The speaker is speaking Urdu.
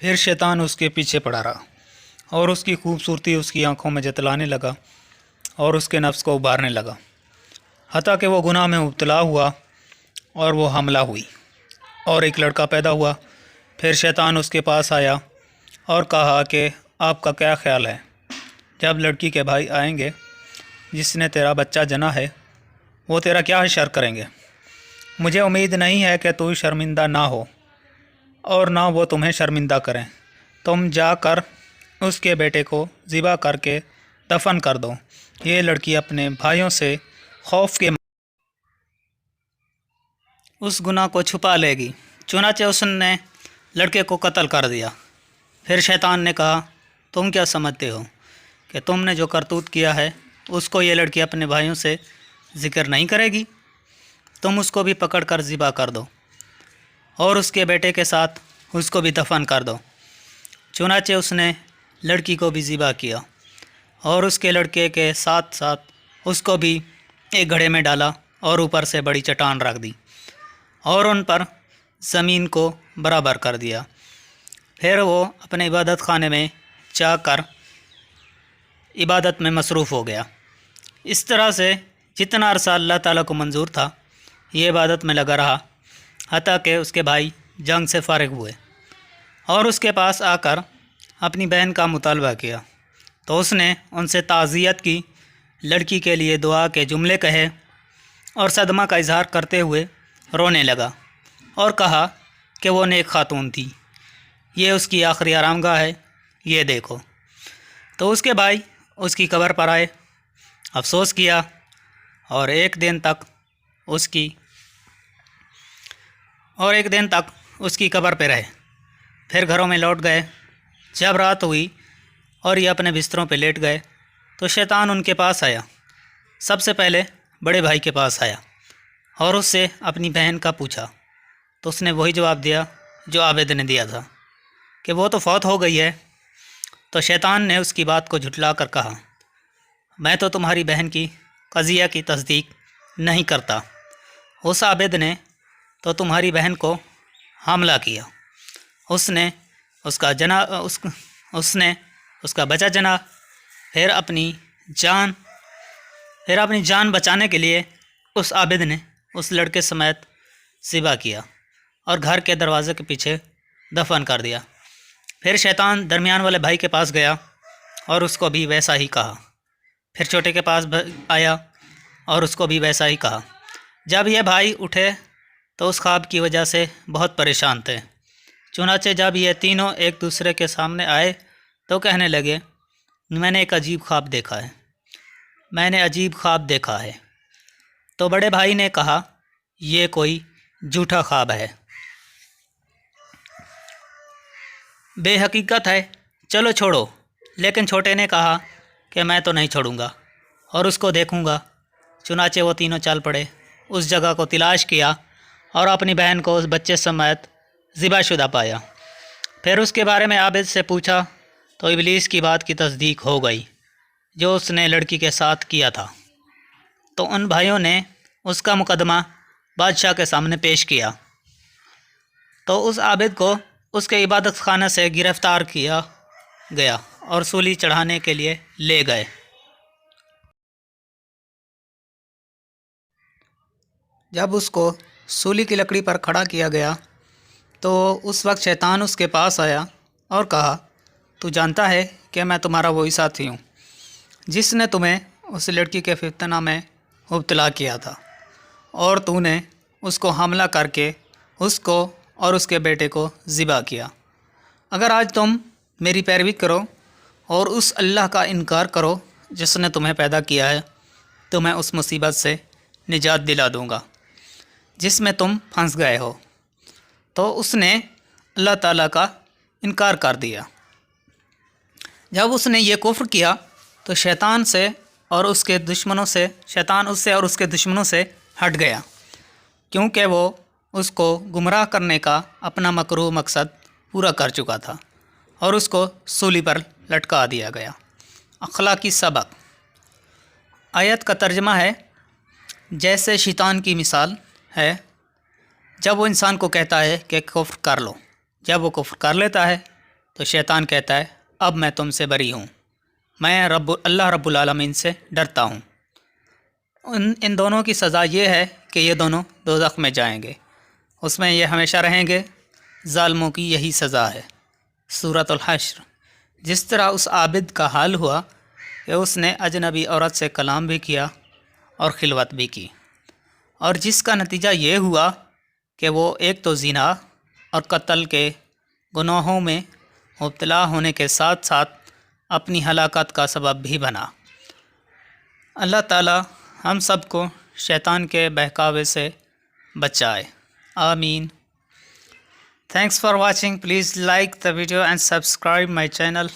پھر شیطان اس کے پیچھے پڑا رہا اور اس کی خوبصورتی اس کی آنکھوں میں جتلانے لگا اور اس کے نفس کو ابھارنے لگا، حتیٰ کہ وہ گناہ میں مبتلا ہوا اور وہ حاملہ ہوئی اور ایک لڑکا پیدا ہوا۔ پھر شیطان اس کے پاس آیا اور کہا کہ آپ کا کیا خیال ہے، جب لڑکی کے بھائی آئیں گے جس نے تیرا بچہ جنا ہے وہ تیرا کیا حشر کریں گے؟ مجھے امید نہیں ہے کہ تو شرمندہ نہ ہو اور نہ وہ تمہیں شرمندہ کریں۔ تم جا کر اس کے بیٹے کو ذبح کر کے دفن کر دو۔ یہ لڑکی اپنے بھائیوں سے خوف کے اس گناہ کو چھپا لے گی۔ چنانچہ اس نے لڑکے کو قتل کر دیا۔ پھر شیطان نے کہا، تم کیا سمجھتے ہو کہ تم نے جو کرتوت کیا ہے اس کو یہ لڑکی اپنے بھائیوں سے ذکر نہیں کرے گی؟ تم اس کو بھی پکڑ کر ذبح کر دو اور اس کے بیٹے کے ساتھ اس کو بھی دفن کر دو۔ چنانچہ اس نے لڑکی کو بھی ذبح کیا اور اس کے لڑکے کے ساتھ ساتھ اس کو بھی ایک گڑھے میں ڈالا اور اوپر سے بڑی چٹان رکھ دی اور ان پر زمین کو برابر کر دیا۔ پھر وہ اپنے عبادت خانے میں جا کر عبادت میں مصروف ہو گیا۔ اس طرح سے جتنا عرصہ اللہ تعالیٰ کو منظور تھا یہ عبادت میں لگا رہا، حتیٰ کہ اس کے بھائی جنگ سے فارغ ہوئے اور اس کے پاس آ کر اپنی بہن کا مطالبہ کیا تو اس نے ان سے تعزیت کی، لڑکی کے لیے دعا کے جملے کہے اور صدمہ کا اظہار کرتے ہوئے رونے لگا اور کہا کہ وہ نیک خاتون تھی، یہ اس کی آخری آرام گاہ ہے، یہ دیکھو۔ تو اس کے بھائی اس کی قبر پر آئے، افسوس کیا اور ایک دن تک اس کی قبر پہ رہے۔ پھر گھروں میں لوٹ گئے۔ جب رات ہوئی اور یہ اپنے بستروں پہ لیٹ گئے تو شیطان ان کے پاس آیا۔ سب سے پہلے بڑے بھائی کے پاس آیا اور اس سے اپنی بہن کا پوچھا تو اس نے وہی جواب دیا جو عابد نے دیا تھا کہ وہ تو فوت ہو گئی ہے۔ تو شیطان نے اس کی بات کو جھٹلا کر کہا، میں تو تمہاری بہن کی قضیہ کی تصدیق نہیں کرتا، اس عابد نے تو تمہاری بہن کو حاملہ کیا، اس نے اس کا بچہ جنا، پھر اپنی جان بچانے کے لیے اس عابد نے اس لڑکے سمیت ذبح کیا اور گھر کے دروازے کے پیچھے دفن کر دیا۔ پھر شیطان درمیان والے بھائی کے پاس گیا اور اس کو بھی ویسا ہی کہا۔ پھر چھوٹے کے پاس آیا اور اس کو بھی ویسا ہی کہا۔ جب یہ بھائی اٹھے تو اس خواب کی وجہ سے بہت پریشان تھے۔ چنانچہ جب یہ تینوں ایک دوسرے کے سامنے آئے تو کہنے لگے، میں نے ایک عجیب خواب دیکھا ہے۔ تو بڑے بھائی نے کہا، یہ کوئی جھوٹا خواب ہے، بے حقیقت ہے، چلو چھوڑو۔ لیکن چھوٹے نے کہا کہ میں تو نہیں چھوڑوں گا اور اس کو دیکھوں گا۔ چنانچہ وہ تینوں چل پڑے، اس جگہ کو تلاش کیا اور اپنی بہن کو اس بچے سمیت ذبح شدہ پایا۔ پھر اس کے بارے میں عابد سے پوچھا تو ابلیس کی بات کی تصدیق ہو گئی جو اس نے لڑکی کے ساتھ کیا تھا۔ تو ان بھائیوں نے اس کا مقدمہ بادشاہ کے سامنے پیش کیا تو اس عابد کو اس کے عبادت خانہ سے گرفتار کیا گیا اور سولی چڑھانے کے لیے لے گئے۔ جب اس کو سولی کی لکڑی پر کھڑا کیا گیا تو اس وقت شیطان اس کے پاس آیا اور کہا، تو جانتا ہے کہ میں تمہارا وہی ساتھی ہوں جس نے تمہیں اس لڑکی کے فتنہ میں مبتلا کیا تھا اور تو نے اس کو حاملہ کر کے اس کو اور اس کے بیٹے کو ذبح کیا۔ اگر آج تم میری پیروی کرو اور اس اللہ کا انکار کرو جس نے تمہیں پیدا کیا ہے تو میں اس مصیبت سے نجات دلا دوں گا جس میں تم پھنس گئے ہو۔ تو اس نے اللہ تعالیٰ کا انکار کر دیا۔ جب اس نے یہ کفر کیا تو شیطان اس سے اور اس کے دشمنوں سے ہٹ گیا، کیونکہ وہ اس کو گمراہ کرنے کا اپنا مکروہ مقصد پورا کر چکا تھا اور اس کو سولی پر لٹکا دیا گیا۔ اخلاقی سبق۔ آیت کا ترجمہ ہے، جیسے شیطان کی مثال ہے جب وہ انسان کو کہتا ہے کہ کفر کر لو، جب وہ کفر کر لیتا ہے تو شیطان کہتا ہے اب میں تم سے بری ہوں، میں اللہ رب العالمین سے ڈرتا ہوں۔ ان دونوں کی سزا یہ ہے کہ یہ دونوں دوزخ میں جائیں گے، اس میں یہ ہمیشہ رہیں گے۔ ظالموں کی یہی سزا ہے۔ سورۃ الحشر۔ جس طرح اس عابد کا حال ہوا کہ اس نے اجنبی عورت سے کلام بھی کیا اور خلوت بھی کی، اور جس کا نتیجہ یہ ہوا کہ وہ ایک تو زنا اور قتل کے گناہوں میں مبتلا ہونے کے ساتھ ساتھ اپنی ہلاکت کا سبب بھی بنا۔ اللہ تعالی ہم سب کو شیطان کے بہکاوے سے بچائے، آمین۔ Thanks for watching. Please like the video and subscribe my channel.